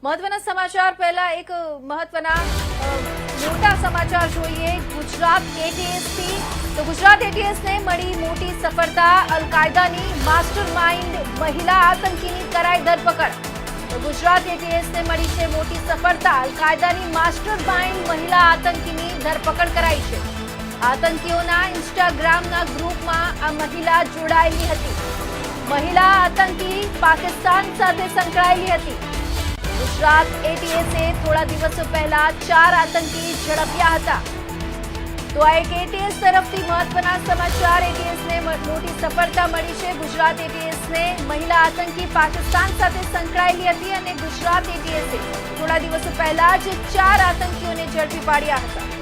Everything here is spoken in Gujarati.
મહત્વના સમાચાર પહેલા એક મહત્વના મોટા સમાચાર જોઈએ ગુજરાત એટીએસથી તો ગુજરાત એટીએસને મળી મોટી સફળતા અલ-કાયદાની માસ્ટરમાઇન્ડ મહિલા આતંકીની કરાઈ ધરપકડ તો ગુજરાત એટીએસને મળી છે મોટી સફળતા અલ-કાયદાની માસ્ટરમાઇન્ડ મહિલા આતંકીની ધરપકડ કરાઈ છે આતંકીઓના ઇન્સ્ટાગ્રામના ગ્રુપમાં આ મહિલા જોડાયેલી હતી મહિલા આતંકી પાકિસ્તાન સાથે સંકળાયેલી હતી ગુજરાત એટીએસે થોડા દિવસો પહેલા 4 આતંકી ઝડપ્યા હતા તો આ એક એટીએસ તરફથી મહત્વના સમાચાર એટીએસને મોટી સફળતા મળી છે ગુજરાત એટીએસને મહિલા આતંકી પાકિસ્તાન સાથે સંકળાયેલી હતી અને ગુજરાત એટીએસે થોડા દિવસો પહેલા જ 4 આતંકીઓને ઝડપી પાડ્યા હતા